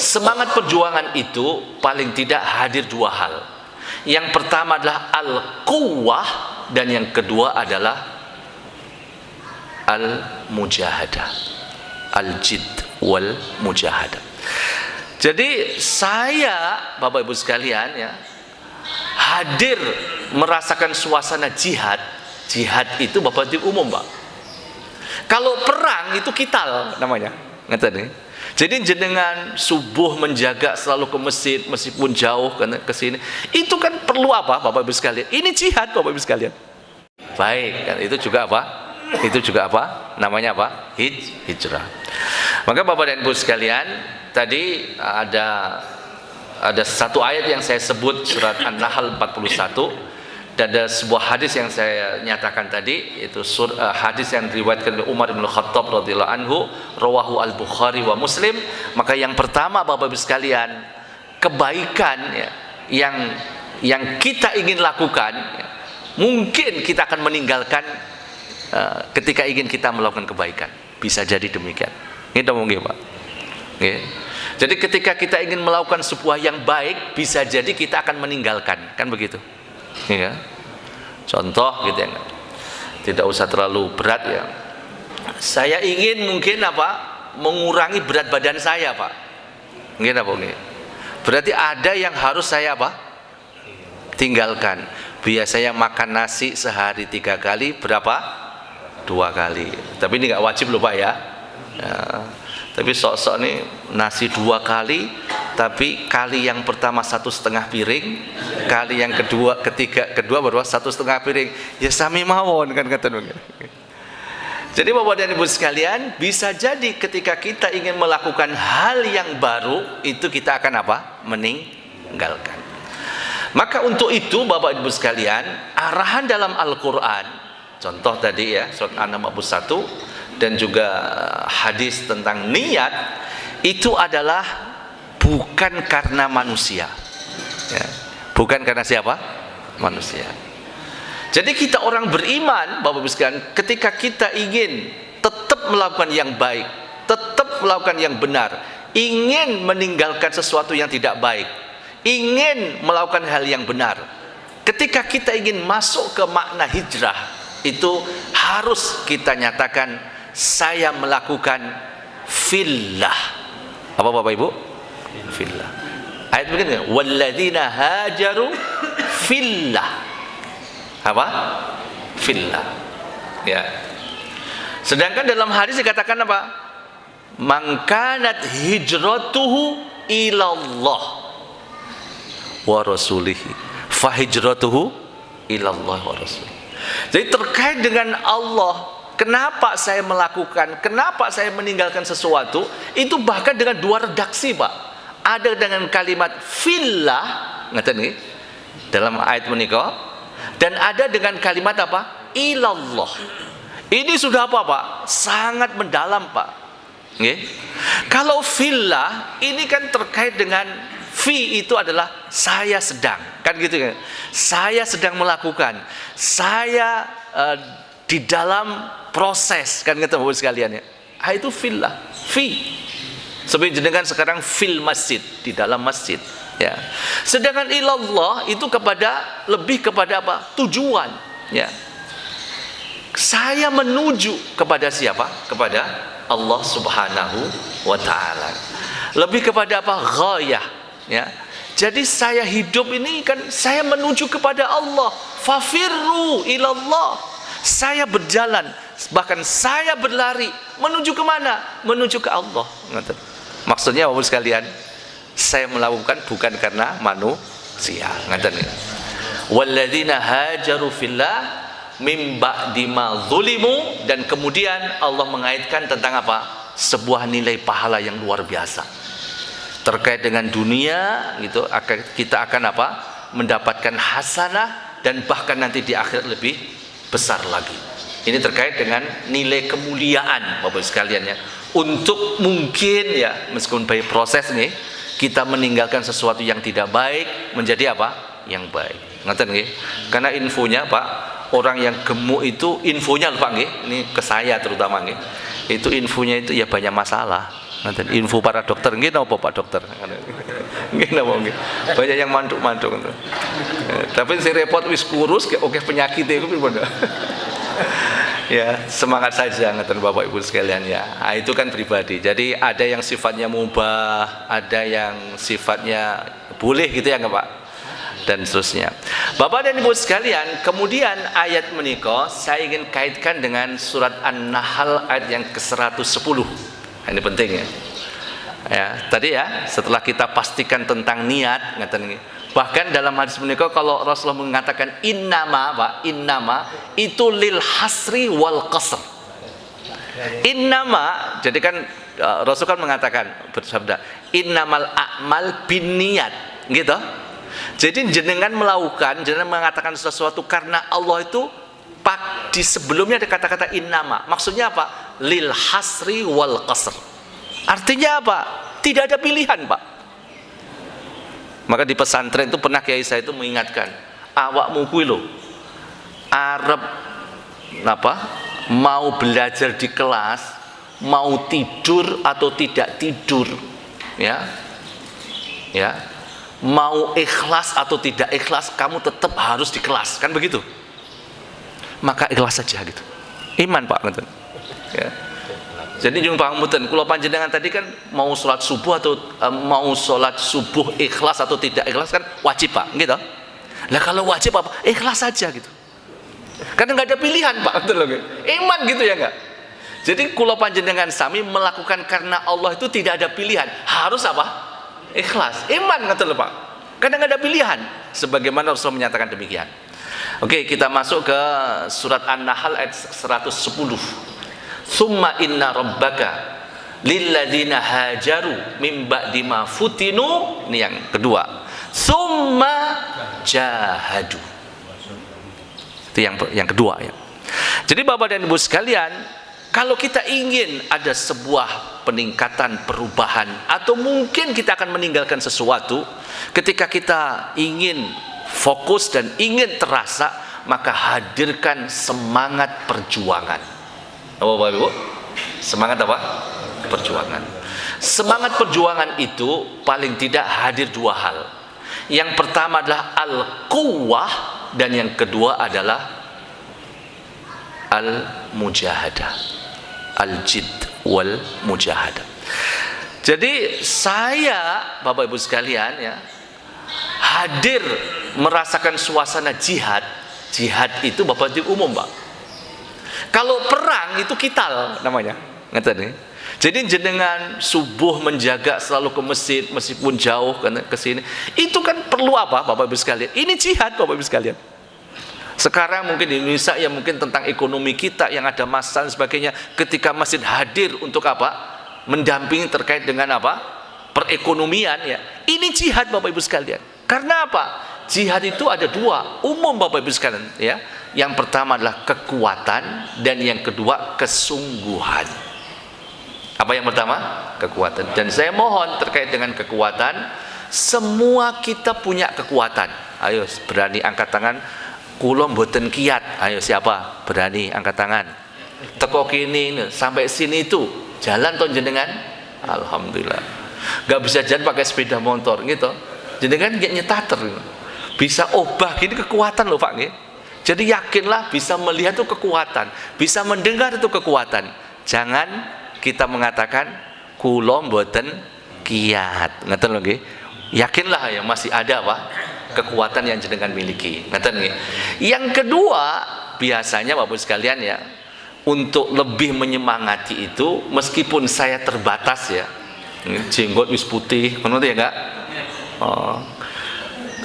semangat perjuangan itu paling tidak hadir dua hal. Yang pertama adalah al-quwwah, dan yang kedua adalah al-mujahadah, al-jid wal mujahadah. Jadi saya, Bapak Ibu sekalian ya, hadir merasakan suasana jihad. Jihad itu Bapak Ibu umum, Pak. Kalau perang itu kital namanya, ngerti nih. Jadi jenengan subuh menjaga selalu ke masjid meskipun jauh ke sini, itu kan perlu apa, Bapak Ibu sekalian? Ini jihad, Bapak Ibu sekalian. Baik, kan itu juga apa? Itu juga apa? Namanya apa? Hijrah. Maka Bapak dan Ibu sekalian, tadi ada satu ayat yang saya sebut, surat An-Nahl 41. Dan ada sebuah hadis yang saya nyatakan tadi, itu hadis yang diriwayatkan oleh Umar bin Khattab radhiyallahu anhu, rawahu al-Bukhari wa Muslim. Maka yang pertama Bapak Ibu sekalian, kebaikan ya, yang kita ingin lakukan ya, mungkin kita akan meninggalkan ketika ingin kita melakukan kebaikan. Bisa jadi demikian. Ini mungkin, Pak. Okay. Jadi ketika kita ingin melakukan sebuah yang baik, bisa jadi kita akan meninggalkan, kan begitu. Ya. Contoh gitu ya, tidak usah terlalu berat ya. Saya ingin mungkin mengurangi berat badan saya, Pak. Mungkin berarti ada yang harus saya tinggalkan. Biasanya makan nasi sehari 3 kali, berapa? 2 kali. Tapi ini nggak wajib loh, Pak ya. Tapi sok-sok nih nasi 2 kali, tapi kali yang pertama 1,5 piring, kali yang kedua baru 1,5 piring. Ya sami mawon kan kata. Jadi Bapak dan Ibu sekalian, bisa jadi ketika kita ingin melakukan hal yang baru, itu kita akan meninggalkan. Maka untuk itu Bapak Ibu sekalian, arahan dalam Al-Qur'an, contoh tadi ya, surat An-Nahl 41, dan juga hadis tentang niat, itu adalah bukan karena manusia ya. Bukan karena siapa? Manusia. Jadi kita orang beriman, Bapak Ibu sekalian, ketika kita ingin tetap melakukan yang baik, tetap melakukan yang benar, ingin meninggalkan sesuatu yang tidak baik, ingin melakukan hal yang benar, ketika kita ingin masuk ke makna hijrah, itu harus kita nyatakan, saya melakukan fillah. Apa Bapak Ibu? Fillah. Ayat begini, walladzina hajaru fillah. Apa? Fillah. Ya. Sedangkan dalam hadis dikatakan apa? Man kanat hijratuhu ilallah wa rasulihi fa hijratuhu ilallah wa rasulihi. Jadi terkait dengan Allah, kenapa saya melakukan, kenapa saya meninggalkan sesuatu, itu bahkan dengan 2 redaksi, Pak. Ada dengan kalimat fillah, ngeten nih, dalam ayat menikah, dan ada dengan kalimat apa? Ilallah. Ini sudah apa, Pak? Sangat mendalam, Pak. Nggih. Kalau fillah, ini kan terkait dengan fi, itu adalah saya sedang, kan gitu kan? Saya sedang melakukan, saya di dalam proses, kan kata Bapak sekalian ya. Itu fillah, fi. Seperti jenengan sekarang fil masjid, di dalam masjid ya. Sedangkan ilallah itu lebih kepada apa? Tujuan ya. Saya menuju kepada siapa? Kepada Allah Subhanahu wa taala. Lebih kepada apa? Ghayah ya. Jadi saya hidup ini kan saya menuju kepada Allah. Fafirru ilallah. Saya berjalan, bahkan saya berlari menuju kemana? Menuju ke Allah. Maksudnya Bapak sekalian, saya melakukan bukan karena manusia. Walladzina hajaru fillah mim ba'di ma zulimu, dan kemudian Allah mengaitkan tentang apa? Sebuah nilai pahala yang luar biasa. Terkait dengan dunia gitu, kita akan apa? Mendapatkan hasanah, dan bahkan nanti di akhirat lebih besar lagi. Ini terkait dengan nilai kemuliaan Bapak sekalian ya. Untuk mungkin ya, meskipun baik proses nih, kita meninggalkan sesuatu yang tidak baik menjadi apa? Yang baik. Ngerti nggih? Karena infonya Pak, orang yang gemuk itu infonya Pak nggih, ini ke saya terutama nggih. Itu infonya itu ya banyak masalah. Nanti info para dokter nggih napa Pak dokter. Nggih napa nggih. Banyak yang mantuk-mantuk ngono. Tapi sing repot wis kurus oke penyakit iku pripun. Ya, semangat saja ngeten Bapak Ibu sekalian ya. Nah, itu kan pribadi. Jadi ada yang sifatnya mubah, ada yang sifatnya boleh gitu ya enggak Pak? Dan seterusnya. Bapak dan Ibu sekalian, kemudian ayat menika saya ingin kaitkan dengan surat An-Nahl ayat yang ke-110. Ini penting ya. Ya, tadi ya, setelah kita pastikan tentang niat ngeten iki. Bahkan dalam hadis menika kalau Rasulullah mengatakan innama, Pak, innama itu lil hasri wal qasr. Innama, jadi kan Rasul kan mengatakan bersabda, innamal a'mal binniyat, gitu. Jadi jenengan mengatakan sesuatu karena Allah itu di sebelumnya ada kata-kata innama. Maksudnya apa? Lil hasri wal qasr. Artinya apa? Tidak ada pilihan, Pak. Maka di pesantren itu pernah kiai saya itu mengingatkan, awakmu kuwi lho arep mau belajar di kelas, mau tidur atau tidak tidur, ya, mau ikhlas atau tidak ikhlas, kamu tetap harus di kelas, kan begitu. Maka ikhlas saja gitu. Iman Pak ngoten. Ya. Jadi jung pangapunten, kula panjenengan tadi kan mau sholat subuh atau mau sholat subuh ikhlas atau tidak ikhlas kan wajib Pak, gitu. Lah kalau wajib apa? Ikhlas saja gitu. Karena nggak ada pilihan Pak, betul loh. Iman gitu ya enggak? Jadi kula panjenengan sami melakukan karena Allah itu tidak ada pilihan, harus apa? Ikhlas, iman betul loh Pak. Karena nggak ada pilihan. Sebagaimana Rasul menyatakan demikian. Oke, kita masuk ke surat An-Nahl ayat 110. Summa inna rabbaka lilladzina hajaru min ba'di ma futinu, ini yang kedua. Summa jahadu. Itu yang kedua ya. Jadi Bapak dan Ibu sekalian, kalau kita ingin ada sebuah peningkatan, perubahan, atau mungkin kita akan meninggalkan sesuatu, ketika kita ingin fokus dan ingin terasa, maka hadirkan semangat perjuangan. Apa Bapak Ibu? Semangat apa? Perjuangan. Semangat perjuangan itu paling tidak hadir dua hal. Yang pertama adalah al-quwwah, dan yang kedua adalah al-mujahadah, al-jid wal mujahadah. Jadi saya Bapak Ibu sekalian ya, hadir merasakan suasana jihad. Jihad itu Bapak Ibu umum Pak. Kalau perang itu kital namanya, ngerti? Jadi jenengan subuh menjaga selalu ke masjid meskipun jauh ke sini, itu kan perlu apa Bapak Ibu sekalian? Ini jihad Bapak Ibu sekalian. Sekarang mungkin di Indonesia ya mungkin tentang ekonomi kita yang ada masalah dan sebagainya, ketika masjid hadir untuk apa? Mendampingi terkait dengan apa? Perekonomian ya. Ini jihad Bapak Ibu sekalian. Karena apa? Jihad itu ada dua, umum Bapak Ibu sekalian ya. Yang pertama adalah kekuatan, dan yang kedua kesungguhan. Apa yang pertama? Kekuatan. Dan saya mohon terkait dengan kekuatan, semua kita punya kekuatan. Ayo berani angkat tangan, kula mboten kiat. Ayo siapa? Berani angkat tangan. Teko kini sampai sini itu jalan toh jenengan? Alhamdulillah. Gak bisa jalan pakai sepeda motor gitu. Jenengan gak nyetater. Bisa obah gini kekuatan loh Pak nggih. Jadi yakinlah bisa melihat itu kekuatan, bisa mendengar itu kekuatan. Jangan kita mengatakan kula mboten kiat. Ngeten lho nggih. Yakinlah ya masih ada Pak kekuatan yang jenengan miliki. Ngeten nggih. Yang kedua, biasanya Bapak sekalian ya, untuk lebih menyemangati itu meskipun saya terbatas ya. Jenggot wis putih, ngono ya enggak? Oh.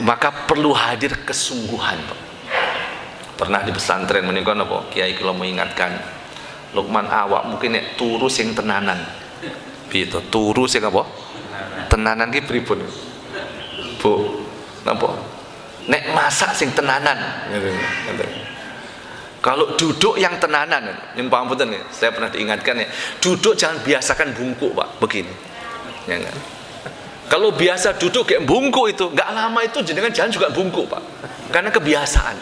Maka perlu hadir kesungguhan Pak. Pernah di pesantren menika napa kiai kula mengingatkan, Lukman awak mungkin nek turu sing tenanan. Piye to? Turu sing apa? Tenanan ki pripun? Bu, napa? Nek masak sing tenanan. Kalau duduk yang tenanan, nyun pangapunten ya, saya pernah diingatkan ya, duduk jangan biasakan bungkuk Pak, begini. Ya enggak? Kalau biasa duduk kayak bungkuk itu, enggak lama itu jenengan jalan juga bungkuk Pak. Karena kebiasaan.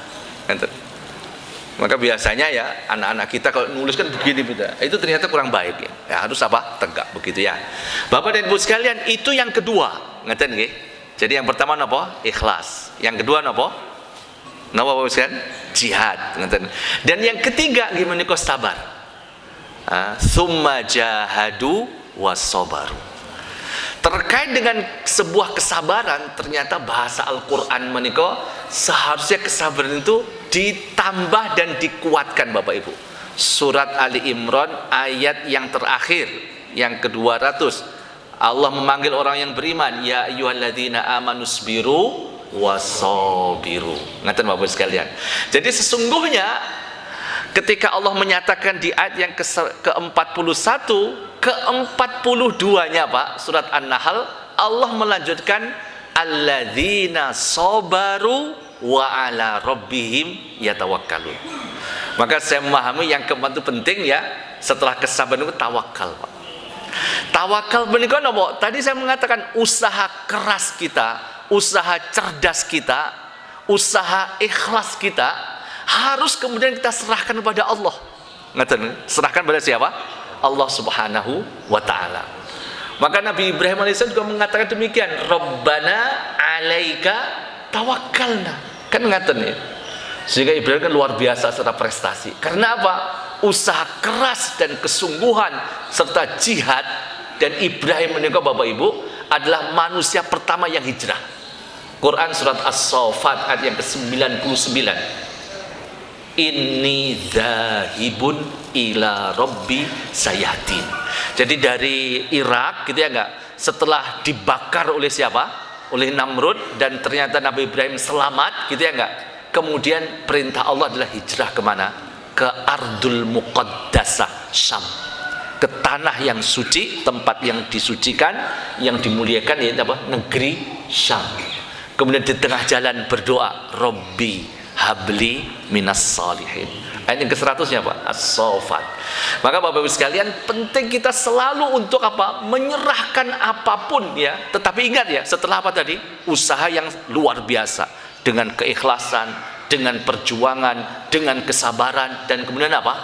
Maka biasanya ya anak-anak kita kalau nulis kan begini beda. Itu ternyata kurang baik ya. Ya harus apa? Tegak begitu ya. Bapak dan Ibu sekalian, itu yang kedua. Ngeten nggih. Jadi yang pertama napa? Ikhlas. Yang kedua napa? Napa Bapak sekalian? Jihad. Ngeten. Dan yang ketiga nggih menika sabar. Tsumma jahadu wasabaru. Terkait dengan sebuah kesabaran, ternyata bahasa Al-Quran menika seharusnya kesabaran itu ditambah dan dikuatkan Bapak Ibu. Surat Ali Imran ayat yang terakhir, yang ke-200, Allah memanggil orang yang beriman, ya ayyuhalladzina amanusbiru wasabiru. Ngaten Bapak Ibu sekalian. Jadi sesungguhnya ketika Allah menyatakan di ayat yang ke-41, ke-42-nya Pak, surat An-Nahl, Allah melanjutkan alladzina sabaru wa ala rabbihim yatawakkalun. Maka saya memahami yang keempat itu penting ya, setelah kesabaran itu tawakal Pak. Tawakal menika napa? Tadi saya mengatakan usaha keras kita, usaha cerdas kita, usaha ikhlas kita harus kemudian kita serahkan kepada Allah. Ngaten, serahkan pada siapa? Allah Subhanahu wa taala. Maka Nabi Ibrahim alaihissalam juga mengatakan demikian, Rabbana 'alaika tawakkalna. Kan ngaten ya. Sehingga Ibrahim kan luar biasa secara prestasi. Karena apa? Usaha keras dan kesungguhan serta jihad. Dan Ibrahim menika Bapak Ibu adalah manusia pertama yang hijrah. Quran surat As-Saffat ayat yang ke-99. Inni dzahibun ila rabbi sayahdin. Jadi dari Irak gitu ya enggak, setelah dibakar oleh siapa? Oleh Namrud, dan ternyata Nabi Ibrahim selamat gitu ya enggak. Kemudian perintah Allah adalah hijrah kemana? Ke Ardul Muqaddasah, Syam, ke tanah yang suci, tempat yang disucikan, yang dimuliakan, yaitu apa? Negeri Syam. Kemudian di tengah jalan berdoa, Rabbi habli minas salihin. Ayat yang ke-100-nya Pak, As-Saffat. Maka Bapak Ibu sekalian, penting kita selalu untuk apa? Menyerahkan apapun ya. Tetapi ingat ya, setelah apa tadi? Usaha yang luar biasa, dengan keikhlasan, dengan perjuangan, dengan kesabaran, dan kemudian apa?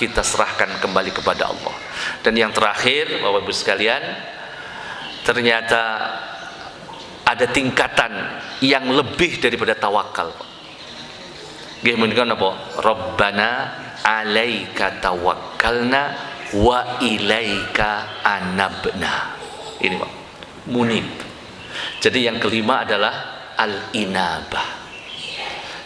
Kita serahkan kembali kepada Allah. Dan yang terakhir Bapak Ibu sekalian, ternyata ada tingkatan yang lebih daripada tawakal. Gimana apa? Rabbana 'alaika tawakkalna wa ilaika anabna. Ini Pak, munib. Jadi yang kelima adalah al-inabah.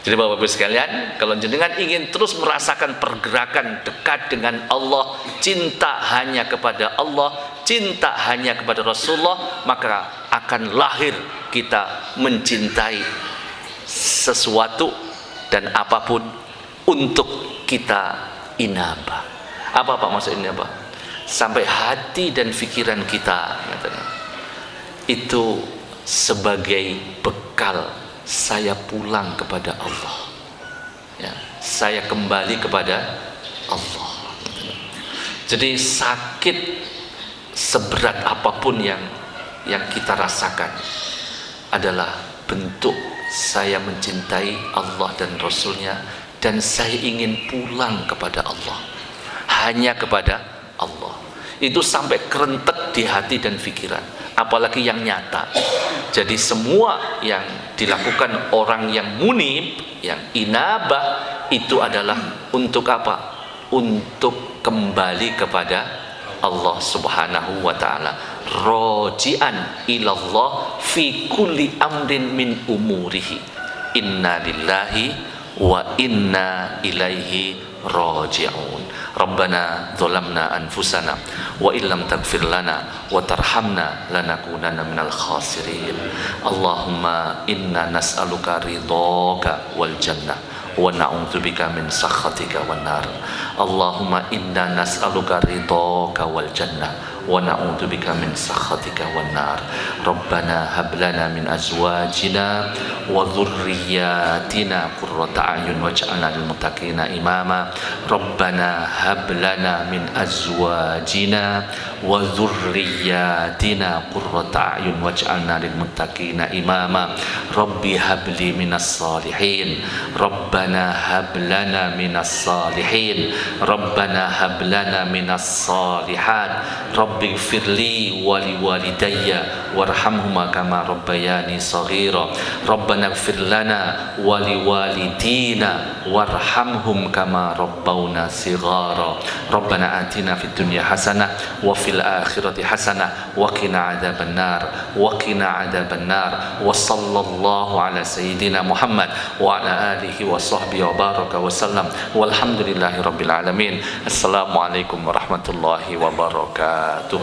Jadi Bapak Ibu sekalian, kalau jenengan ingin terus merasakan pergerakan dekat dengan Allah, cinta hanya kepada Allah, cinta hanya kepada Rasulullah, maka akan lahir kita mencintai sesuatu dan apapun untuk kita inabah. Apa Pak maksud inabah? Sampai hati dan pikiran kita itu sebagai bekal saya pulang kepada Allah ya, saya kembali kepada Allah. Jadi sakit seberat apapun yang kita rasakan adalah bentuk saya mencintai Allah dan Rasulnya, dan saya ingin pulang kepada Allah, hanya kepada Allah. Itu sampai kerentek di hati dan pikiran, apalagi yang nyata. Jadi semua yang dilakukan orang yang munib, yang inabah, itu adalah untuk apa? Untuk kembali kepada Allah Subhanahu wa ta'ala, roji'an ilallah fi kulli amrin min umurihi, inna lillahi wa inna ilaihi raji'un. Rabbana zalamna anfusana wa illam taghfir lana wa tarhamna lanakunanna minal khasirin. Allahumma inna nas'aluka ridhaka wal jannah wa na'udzubika min sakhatika wan nar. Allahumma inna nas'aluka ridhaka wal jannah wa na'udzubika min sakhatika wan nar. Rabbana hab lana min azwajina wa dhurriyyatina qurrata a'yun waj'alna lil muttaqina imama. Rabbana hab lana min azwajina wa dhurriyyatina qurrata a'yun waj'alna lil muttaqina imama. Rabbi habli minas salihin. Rabbana hab lana minas salihin. Rabbana hab lana minas salihat. Rabbi ighfirli wa liwalidayya warhamhuma kama rabbayani shaghira. Rabbana ighfir lana wa liwalidina warhamhum kama rabbawna shighara. Rabbana atina fid dunya hasanah wa fil akhirati hasanah wa qina adzabannar wa qina adzabannar. Wa sallallahu ala sayyidina Muhammad wa ala alihi wa sahbihi wa baraka wa sallam. Walhamdulillahi rabbil alamin. Assalamualaikum warahmatullahi wabarakatuh.